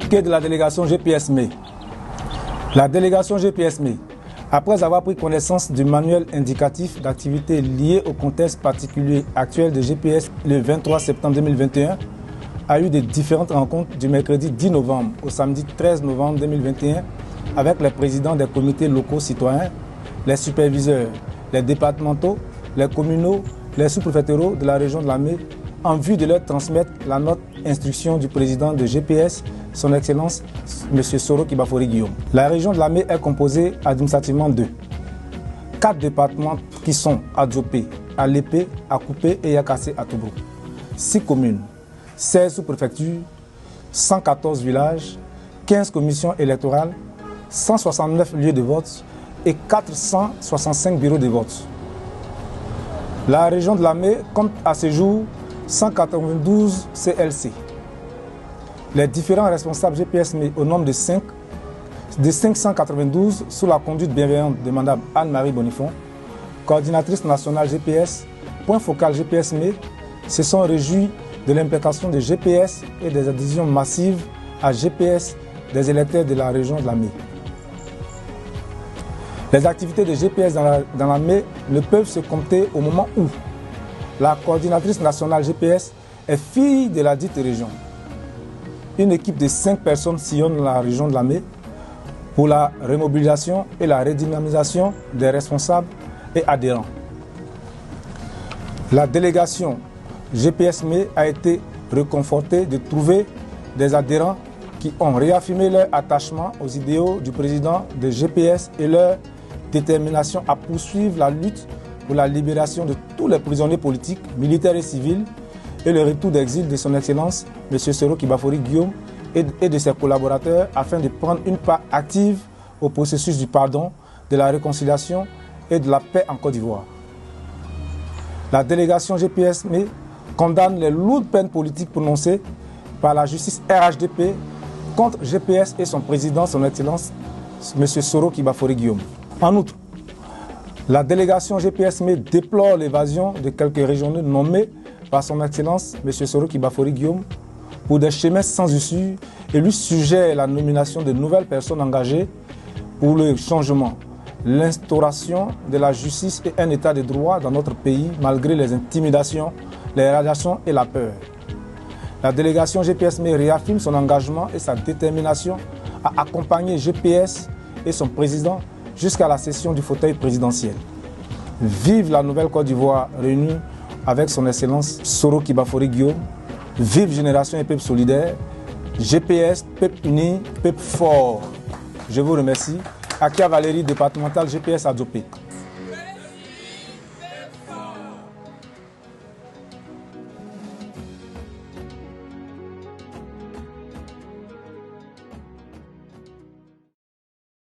Communiqué de la délégation GPS-ME. La délégation GPS-ME, après avoir pris connaissance du manuel indicatif d'activité lié au contexte particulier actuel de GPS le 23 septembre 2021, a eu des différentes rencontres du mercredi 10 novembre au samedi 13 novembre 2021 avec les présidents des comités locaux citoyens, les superviseurs, les départementaux, les communaux, les sous-préfectoraux de la région de la Mé, en vue de leur transmettre la note instruction du président de GPS, son Excellence M. Soro Kibafori Guillaume. La région de la Mé est composée administrativement de 4 départements qui sont Adzopé, Alépé, Akoupé et Yakassé à Tobruk, 6 communes, 16 sous-préfectures, 114 villages, 15 commissions électorales, 169 lieux de vote et 465 bureaux de vote. La région de la Mé compte à ce jour 192 CLC. Les différents responsables GPS-ME au nombre de 592 sous la conduite bienveillante de Mme Anne-Marie Bonifon, coordinatrice nationale GPS, point focal GPS-ME, se sont réjouis de l'implication de GPS et des adhésions massives à GPS des électeurs de la région de la Mé. Les activités de GPS dans la Mé ne peuvent se compter au moment où la coordinatrice nationale GPS est fille de la dite région. Une équipe de 5 personnes sillonne la région de la Mé pour la remobilisation et la redynamisation des responsables et adhérents. La délégation GPS-ME a été réconfortée de trouver des adhérents qui ont réaffirmé leur attachement aux idéaux du président de GPS et leur détermination à poursuivre la lutte pour la libération de tous les prisonniers politiques, militaires et civils et le retour d'exil de son Excellence M. Soro Kibafori Guillaume et de ses collaborateurs afin de prendre une part active au processus du pardon, de la réconciliation et de la paix en Côte d'Ivoire. La délégation GPS-ME condamne les lourdes peines politiques prononcées par la justice RHDP contre GPS et son président, son Excellence M. Soro Kibafori Guillaume. En outre, la délégation GPS-ME déplore l'évasion de quelques régionaux nommés par son Excellence M. Soro Kibafori Guillaume pour des chemins sans issue et lui suggère la nomination de nouvelles personnes engagées pour le changement, l'instauration de la justice et un état de droit dans notre pays malgré les intimidations, les radiations et la peur. La délégation GPS-ME réaffirme son engagement et sa détermination à accompagner GPS et son président jusqu'à la session du fauteuil présidentiel. Vive la nouvelle Côte d'Ivoire réunie avec son Excellence Soro Kibafori Guillaume. Vive Génération et Peuple Solidaire. GPS, Peuple Uni, Peuple Fort. Je vous remercie. Akia Valérie, départementale GPS Adzopé.